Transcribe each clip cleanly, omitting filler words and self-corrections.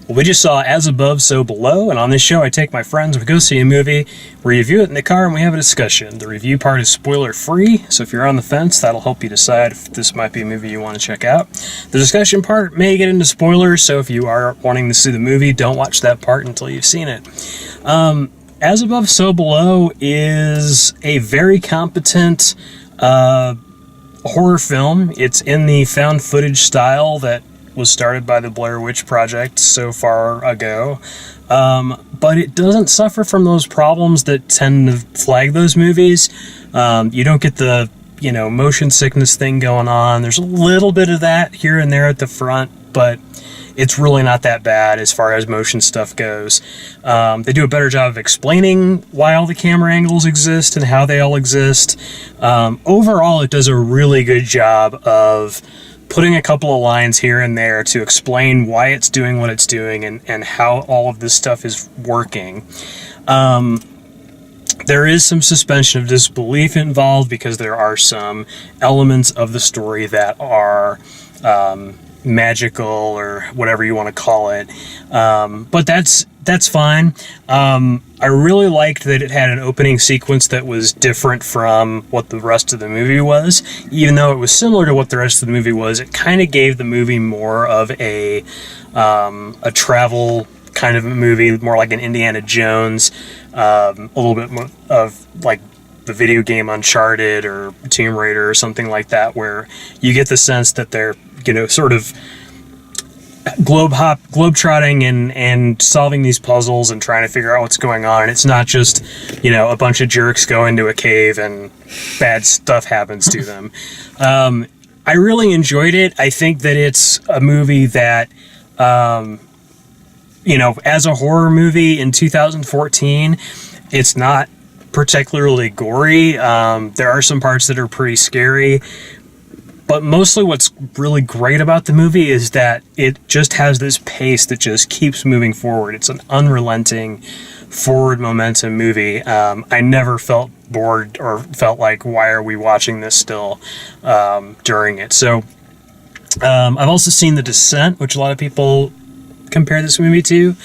Well, we just saw As Above, So Below, and on this show I take my friends, we go see a movie, we review it in the car, and we have a discussion. The review part is spoiler-free, so if you're on the fence, that'll help you decide if this might be a movie you want to check out. The discussion part may get into spoilers, so if you are wanting to see the movie, don't watch that part until you've seen it. As Above, So Below is a very competent horror film. It's in the found footage style that was started by the Blair Witch Project so far ago. But it doesn't suffer from those problems that tend to flag those movies. You don't get the, motion sickness thing going on. There's a little bit of that here and there at the front, but it's really not that bad as far as motion stuff goes. They do a better job of explaining why all the camera angles exist and how they all exist. Overall, it does a really good job of putting a couple of lines here and there to explain why it's doing what it's doing and how all of this stuff is working. There is some suspension of disbelief involved because there are some elements of the story that are magical or whatever you want to call it. But that's fine. I really liked that it had an opening sequence that was different from what the rest of the movie was. Even though it was similar to what the rest of the movie was, it kind of gave the movie more of a travel kind of a movie, more like an Indiana Jones, a little bit more of like the video game Uncharted or Tomb Raider or something like that, where you get the sense that they're, sort of globe-trotting and solving these puzzles and trying to figure out what's going on. And it's not just, a bunch of jerks go into a cave and bad stuff happens to them. I really enjoyed it. I think that it's a movie that, as a horror movie in 2014, it's not particularly gory. There are some parts that are pretty scary. But mostly what's really great about the movie is that it just has this pace that just keeps moving forward. It's an unrelenting forward momentum movie. I never felt bored or felt like, why are we watching this still during it? So I've also seen The Descent, which a lot of people compare this movie to.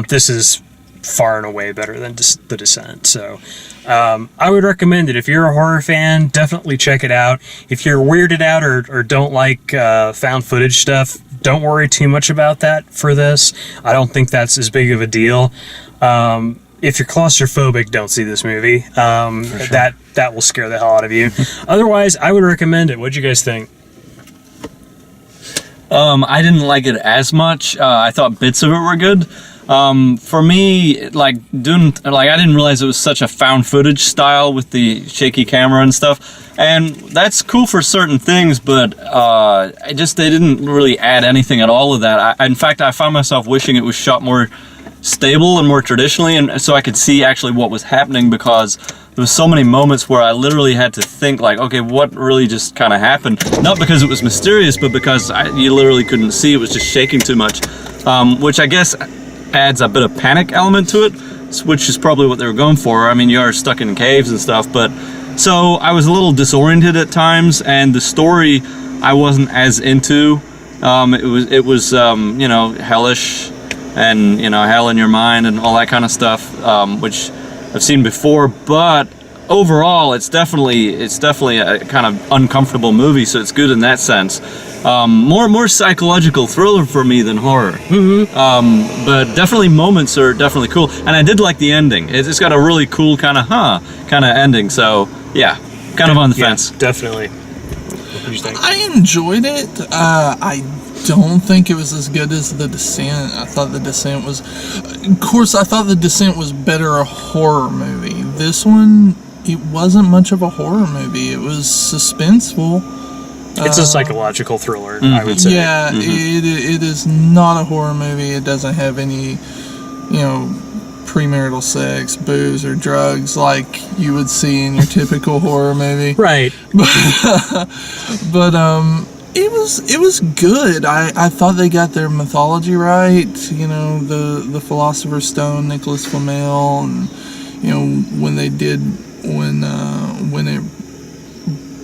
This is far and away better than The Descent. So I would recommend it. If you're a horror fan, definitely check it out. If you're weirded out or don't like found footage stuff, don't worry too much about that for this. I don't think that's as big of a deal. If you're claustrophobic, don't see this movie. Sure. That will scare the hell out of you. Otherwise, I would recommend it. What'd you guys think? I didn't like it as much. I thought bits of it were good. For me, I didn't realize it was such a found footage style with the shaky camera and stuff, and that's cool for certain things, but they didn't really add anything at all of that. In fact, I found myself wishing it was shot more stable and more traditionally, and so I could see actually what was happening, because there was so many moments where I literally had to think okay, what really just kind of happened? Not because it was mysterious, but because you literally couldn't see. It was just shaking too much, which I guess adds a bit of panic element to it, which is probably what they were going for. I mean, you are stuck in caves and stuff, but so I was a little disoriented at times, and the story I wasn't as into. It was hellish, and hell in your mind and all that kind of stuff, which I've seen before, but overall it's definitely a kind of uncomfortable movie, so it's good in that sense. More psychological thriller for me than horror. Mm-hmm. But definitely moments are definitely cool, and I did like the ending. It's got a really cool kind of ending. So yeah, kind of on the fence. Definitely. What did you think? I enjoyed it. I don't think it was as good as The Descent. I thought The Descent was, of course, better a horror movie. This one, it wasn't much of a horror movie. It was suspenseful. It's a psychological thriller, I would say. Yeah, it is not a horror movie. It doesn't have any, premarital sex, booze, or drugs like you would see in your typical horror movie. Right. But it was good. I thought they got their mythology right. The Philosopher's Stone, Nicholas Flamel, and when it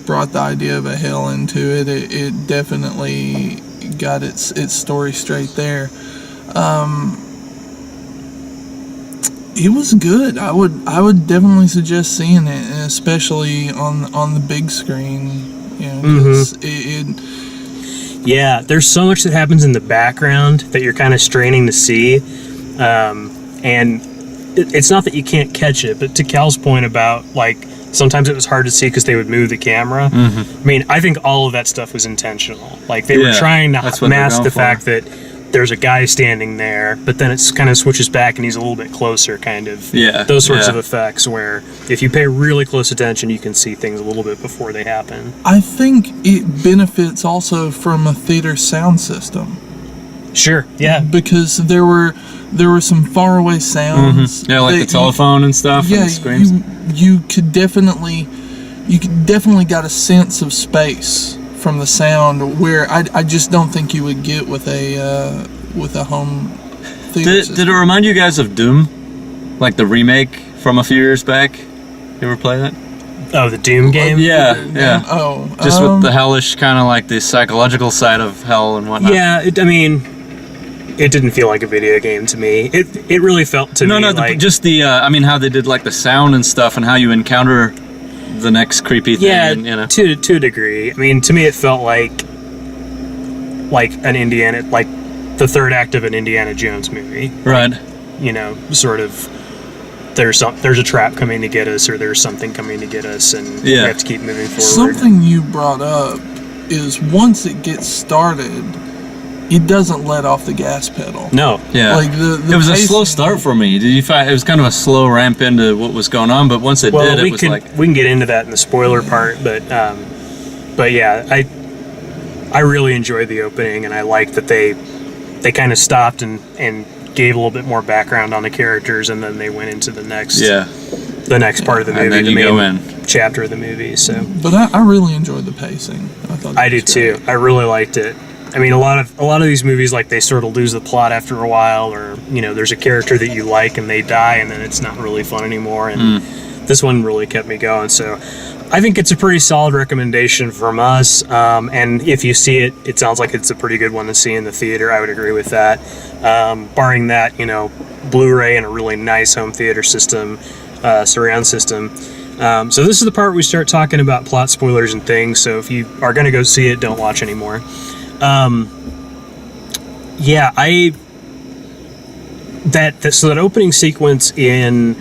brought the idea of a hell into it, it definitely got its story straight there. It was good. I would definitely suggest seeing it, and especially on the big screen. You know, 'cause Yeah, there's so much that happens in the background that you're kind of straining to see, and it's not that you can't catch it, but to Cal's point about like sometimes it was hard to see because they would move the camera. I mean, I think all of that stuff was intentional. Like they were trying that's to what they're mask going the for. fact that there's a guy standing there, but then it's kind of switches back and he's a little bit closer, kind of. Yeah, Those sorts yeah. of effects where if you pay really close attention, you can see things a little bit before they happen. I think it benefits also from a theater sound system Sure. Yeah. because there were some faraway sounds. Yeah, like the that telephone and stuff. Yeah, and the screams. you could definitely got a sense of space from the sound where I just don't think you would get with a home theater Did system. it remind you guys of Doom? Like the remake from a few years back? You ever play that? Oh, the Doom game? Yeah, yeah. Oh, Just with the hellish kind of like the psychological side of hell and whatnot. Yeah, I mean, it didn't feel like a video game to me. It really felt to me No, like... just the, I mean, how they did like the sound and stuff and how you encounter the next creepy thing. Yeah, and, you know. to a degree. I mean, to me, it felt like an Indiana, like the third act of an Indiana Jones movie. Right. You know, sort of. There's a trap coming to get us, or there's something coming to get us, and we Yeah. have to keep moving forward. something you brought up is once it gets started, it doesn't let off the gas pedal. No. Yeah. Like the it was a pacing- slow start for me. Did you find it was kind of a slow ramp into what was going on? But once it Well, did, we it was can like, we can get into that in the spoiler part, but yeah, I really enjoyed the opening, and I like that they kind of stopped and gave a little bit more background on the characters, and then they went into the next part of the movie, and then the you go main in. chapter of the movie. So But I really enjoyed the pacing. I thought I it did was too. great. I really liked it. I mean, a lot of these movies, like, they sort of lose the plot after a while, or you know, there's a character that you like and they die, and then it's not really fun anymore. And this one really kept me going. So I think it's a pretty solid recommendation from us. And if you see it, it sounds like it's a pretty good one to see in the theater. I would agree with that. Barring that, you know, Blu-ray and a really nice home theater system, surround system. So this is the part where we start talking about plot spoilers and things. So if you are going to go see it, don't watch anymore. Yeah, so that opening sequence in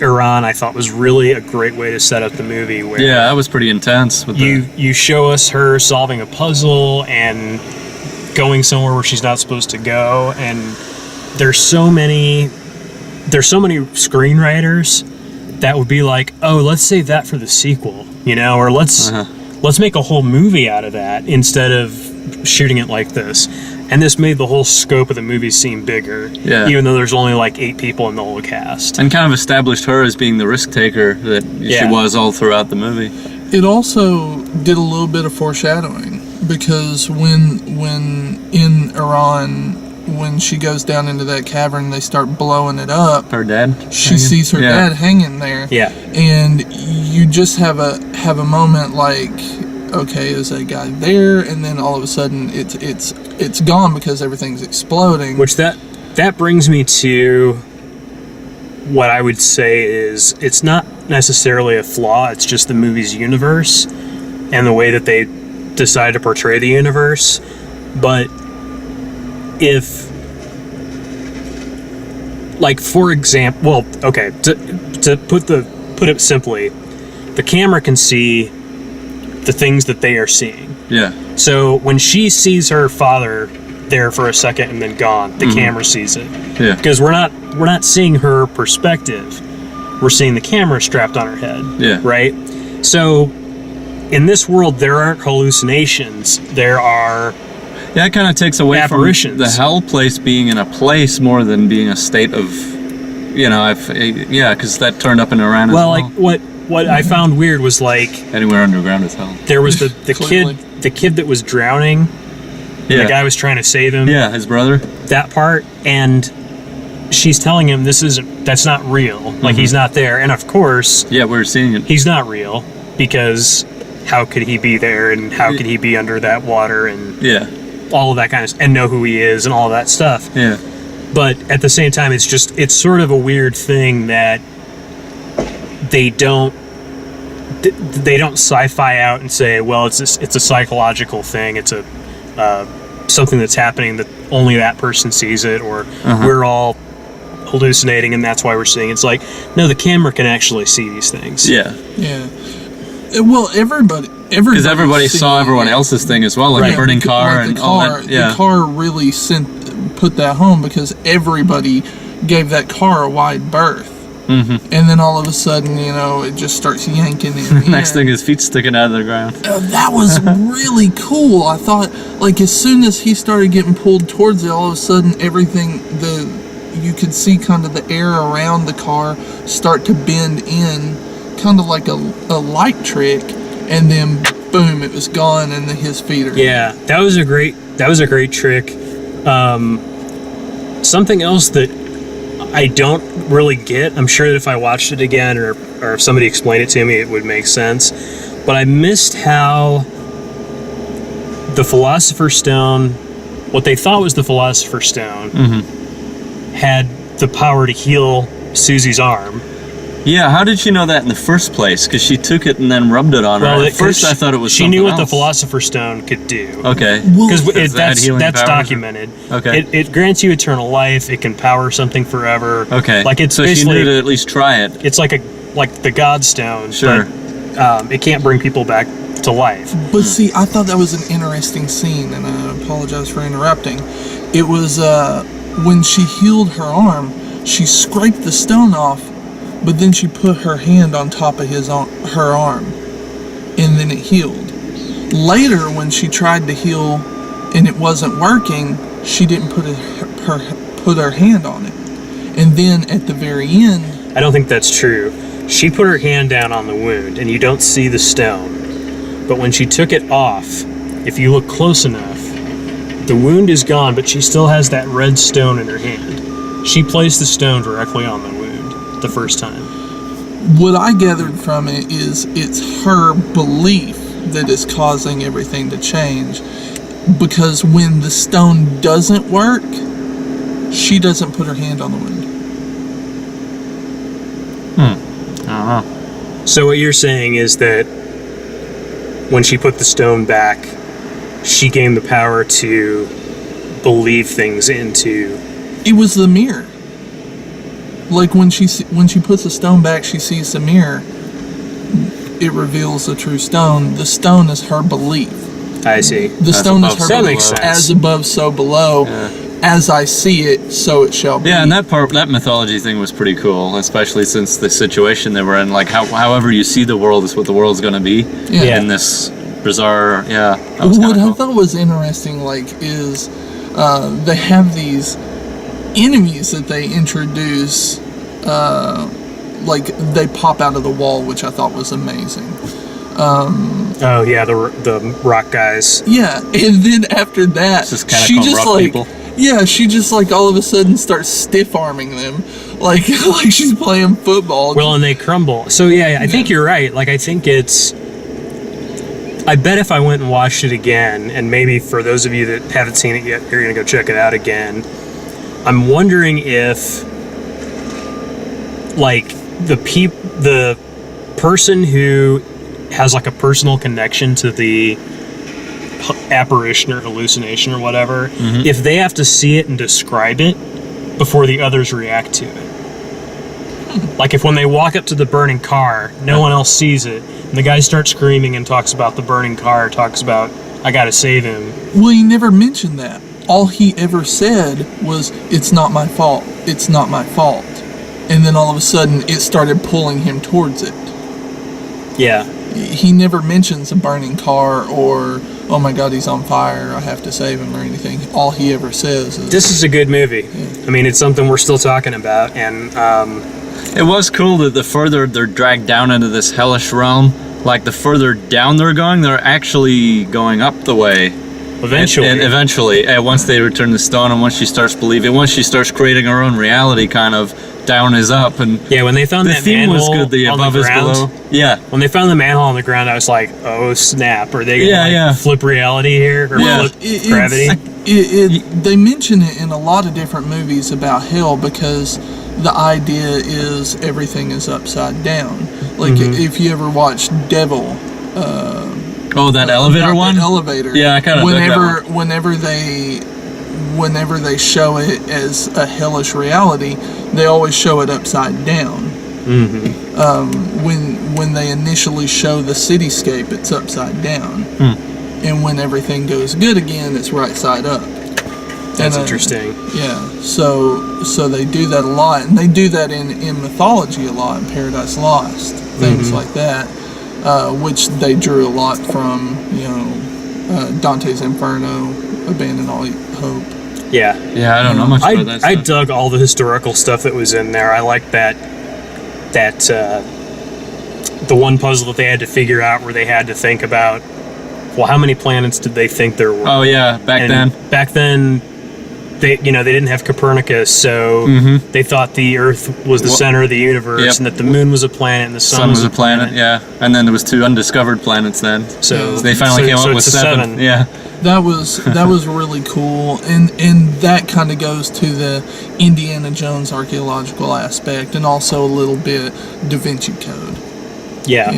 Iran, I thought was really a great way to set up the movie. Where Yeah, that was pretty intense. With you show us her solving a puzzle and going somewhere where she's not supposed to go, and there's so many screenwriters that would be like, oh, let's save that for the sequel, you know, or let's make a whole movie out of that instead of shooting it like this. And this made the whole scope of the movie seem bigger, Yeah. even though there's only like 8 people in the whole cast. and kind of established her as being the risk taker that she Yeah. was all throughout the movie. It also did a little bit of foreshadowing because when in Iran, when she goes down into that cavern, they start blowing it up. Her dad. She sees her dad hanging there. Yeah. And you just have a moment like, okay, is that guy there? And then all of a sudden it's gone because everything's exploding. Which that brings me to what I would say is it's not necessarily a flaw, it's just the movie's universe and the way that they decide to portray the universe. But if, like, for example, well, okay, to put it simply, the camera can see the things that they are seeing. Yeah. So when she sees her father there for a second and then gone, the camera sees it. Yeah. Because we're not seeing her perspective. We're seeing the camera strapped on her head. Yeah. Right? So in this world there aren't hallucinations. There are Yeah, it kind of takes away from apparitions. the hell place being in a place more than being a state of, you know, because that turned up in Iran as well. like what I found weird was like Anywhere underground is hell. there was the Clearly. kid that was drowning. Yeah. The guy was trying to save him. Yeah, his brother. That part, and she's telling him that's not real. Like, he's not there. And of course, Yeah, we were seeing it. he's not real, because how could he be there, and how could he be under that water, and Yeah. all of that kind of and know who he is and all of that stuff. Yeah. but at the same time, it's sort of a weird thing that they don't sci-fi out and say, well, it's a psychological thing. It's a something that's happening that only that person sees it, or we're all hallucinating and that's why we're seeing it. It's like, no, the camera can actually see these things. Yeah. Well, everybody Because everybody saw everyone else's thing as well, like a burning car like and the all car, that. Yeah. The car really put that home because everybody gave that car a wide berth. And then all of a sudden, it just starts yanking in. Next thing, his feet sticking out of the ground. That was really cool. I thought, like, as soon as he started getting pulled towards it, all of a sudden, you could see kind of the air around the car start to bend in, kind of like a light trick, and then boom, it was gone, and his feet are. Yeah, that was a great trick. Something else that I don't really get. I'm sure that if I watched it again, or if somebody explained it to me, it would make sense. But I missed how the Philosopher's Stone, what they thought was the Philosopher's Stone, had the power to heal Susie's arm. Yeah, how did she know that in the first place? Because she took it and then rubbed it on her. At first, I thought it was. She knew what else. the Philosopher's Stone could do. Okay, because that's documented. Okay, it grants you eternal life. It can power something forever. Okay, like it's so she knew to at least try it. It's like the God Stone. Sure, but, it can't bring people back to life. But see, I thought that was an interesting scene, and I apologize for interrupting. It was when she healed her arm, she scraped the stone off. But then she put her hand on top of her arm, and then it healed. Later, when she tried to heal and it wasn't working, she didn't put her hand on it. And then at the very end, I don't think that's true. She put her hand down on the wound, and you don't see the stone. But when she took it off, if you look close enough, the wound is gone, but she still has that red stone in her hand. She placed the stone directly on the wound the first time. What I gathered from it is it's her belief that is causing everything to change, because when the stone doesn't work, she doesn't put her hand on the wound. So what you're saying is that when she put the stone back, she gained the power to believe things into. It was the mirror. Like when she puts the stone back, she sees the mirror. It reveals the true stone. The stone is her belief. I see. The stone is her That belief. makes sense. As above, so below. Yeah. As I see it, so it shall be. Yeah, and that mythology thing was pretty cool, especially since the situation they were in. Like, however you see the world is what the world's going to be. Yeah. In this bizarre, that was What kinda I cool. thought was interesting, is they have these enemies that they introduce, they pop out of the wall, which I thought was amazing. Oh yeah, the rock guys. Yeah, and then after that, It's just kinda she called just rock people. yeah, she just all of a sudden starts stiff arming them, like she's playing football. Well, and they crumble. So yeah, I think you're right. Like I think it's. I bet if I went and watched it again, and maybe for those of you that haven't seen it yet, you're gonna go check it out again. I'm wondering if, like, the person who has like a personal connection to the apparition or hallucination or whatever, if they have to see it and describe it before the others react to it. Like if when they walk up to the burning car, no one else sees it, and the guy starts screaming and talks about the burning car, talks about, I gotta save him. Well, he never mentioned that. All he ever said was, "It's not my fault. It's not my fault." And then all of a sudden, it started pulling him towards it. Yeah. He never mentions a burning car or, "Oh my God, he's on fire. I have to save him," or anything. All he ever says is, This is a good movie. I mean, it's something we're still talking about, and It was cool that the further they're dragged down into this hellish realm, like the further down they're going, they're actually going up the way. eventually. And eventually, once they return the stone, and once she starts believing, once she starts creating her own reality, kind of down is up, and yeah, when they found the that theme was manhole good. The on above the is ground, below. Yeah, when they found the manhole on the ground, I was like, oh snap, are they gonna Yeah, yeah. flip reality here? Or Yeah. flip gravity? They mention it in a lot of different movies about hell because the idea is everything is upside down. Like if you ever watched Devil, Oh, that elevator about one? the elevator. Yeah, I kind of whenever they show it as a hellish reality, they always show it upside down. When they initially show the cityscape, it's upside down, and when everything goes good again, it's right side up. That's interesting. Yeah, so they do that a lot, and they do that in mythology a lot, in Paradise Lost, things like that, which they drew a lot from, Dante's Inferno, Abandon All Hope. Yeah. Yeah, I don't know much about that I stuff. dug all the historical stuff that was in there. I liked that the one puzzle that they had to figure out where they had to think about, well, how many planets did they think there were? Oh, yeah, back then, they didn't have Copernicus, so they thought the Earth was the center of the universe, and that the moon was a planet and the sun was a planet. yeah. And then there was 2 undiscovered planets then. So They finally came up with it's a 7. Yeah. That was really cool, and that kind of goes to the Indiana Jones archaeological aspect, and also a little bit Da Vinci Code. Yeah.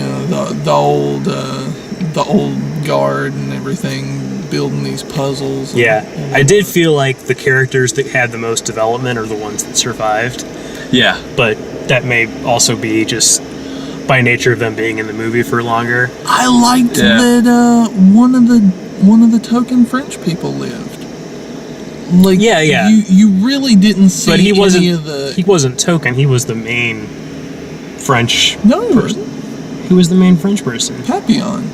The old guard and everything, building these puzzles. Yeah. I did feel like the characters that had the most development are the ones that survived, Yeah. but that may also be just by nature of them being in the movie for longer. I liked that one of the token French people lived. Like, Yeah. You really didn't see But he any wasn't. of the. He wasn't token. He was the main French. No, he wasn't. Who was the main French person? Papillon.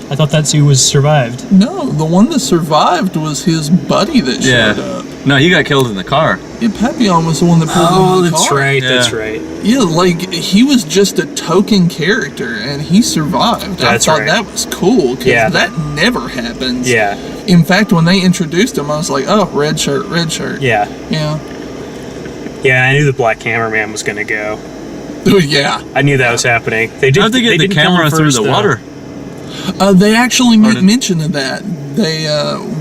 I thought that's who was survived. No, the one that survived was his buddy that showed up. No, he got killed in the car. Yeah, Papillon was the one that pulled him in the that's car. right. Yeah. That's right. Yeah, like he was just a token character, and he survived. That's I thought right. that was cool because Yeah. that never happens. Yeah. In fact, when they introduced him, I was like, "Oh, red shirt, red shirt." Yeah. Yeah. Yeah. I knew the Black Cameraman was going to go. Oh, yeah. I knew that was happening. They did. How'd they get the didn't kill him camera through first, the though. water? They actually make did- mention of that. They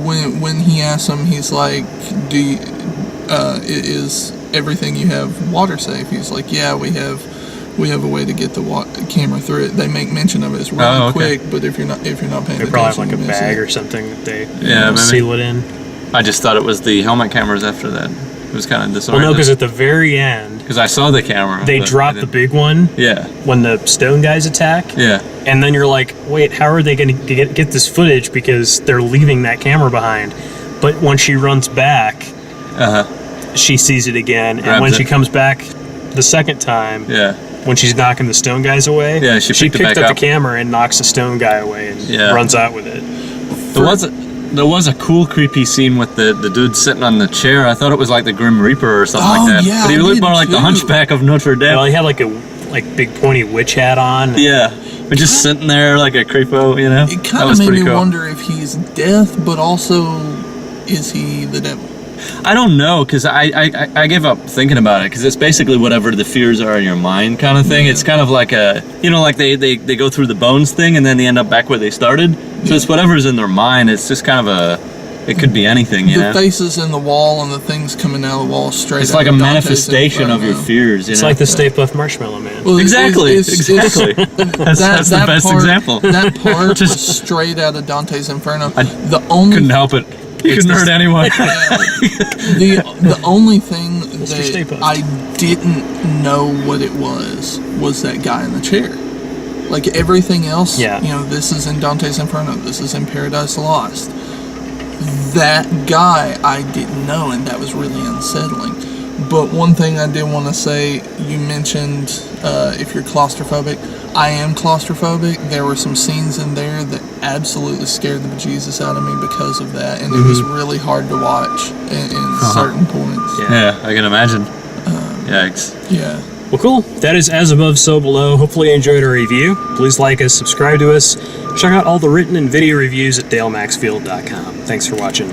when he asked him, he's like, "Do you, is everything you have water safe?" He's like, "Yeah, we have a way to get the camera through it." They make mention of it. It's really Oh, okay. quick, but if you're not paying They attention, probably have like a you miss bag it. or something that they Yeah, maybe. seal it in. I just thought it was the helmet cameras after that. It was kind of Well, disorienting. no, because at the very end Because I saw the camera. they but I dropped the didn't- big one Yeah. when the stone guys attack. Yeah. And then you're like, wait, how are they going to get this footage because they're leaving that camera behind? But when she runs back, she sees it again, and Grabs when it. she comes back the second time, Yeah. when she's knocking the stone guys away, Yeah, she picked it picked back up up. the camera and knocks the stone guy away and Yeah. runs out with it. There was a cool, creepy scene with the dude sitting on the chair. I thought it was like the Grim Reaper or something Oh, like that. yeah, But he I looked did more like the too. Hunchback of Notre Dame. Well, he had like a big pointy witch hat on. Yeah. But just sitting there like a creepo, you know? It That kind was of made pretty me cool. wonder if he's death, but also is he the devil? I don't know, because I give up thinking about it, because it's basically whatever the fears are in your mind kind of thing. It's kind of like like they go through the bones thing and then they end up back where they started. So it's whatever's in their mind. It's just kind of it could be anything, you The know? faces in the wall and the things coming out of the wall straight. It's out like a of Dante's manifestation of your Inferno. fears, you It's know? like the Stay Puft Marshmallow Man. Well, Exactly, it's- exactly. That's the best example. That part Just- was straight out of Dante's Inferno. I The only Couldn't help it. You couldn't hurt anyone. the only thing Stay that Puft. I didn't know what it was that guy in the chair. Like everything else, Yeah. this is in Dante's Inferno. This is in Paradise Lost. That guy I didn't know, and that was really unsettling. But one thing I did want to say, you mentioned if you're claustrophobic. I am claustrophobic. There were some scenes in there that absolutely scared the bejesus out of me because of that, and it was really hard to watch in certain points. Yeah, I can imagine. Yikes. Yeah. Well, cool. That is As Above, So Below. Hopefully you enjoyed our review. Please like us, subscribe to us. Check out all the written and video reviews at dalemaxfield.com. Thanks for watching.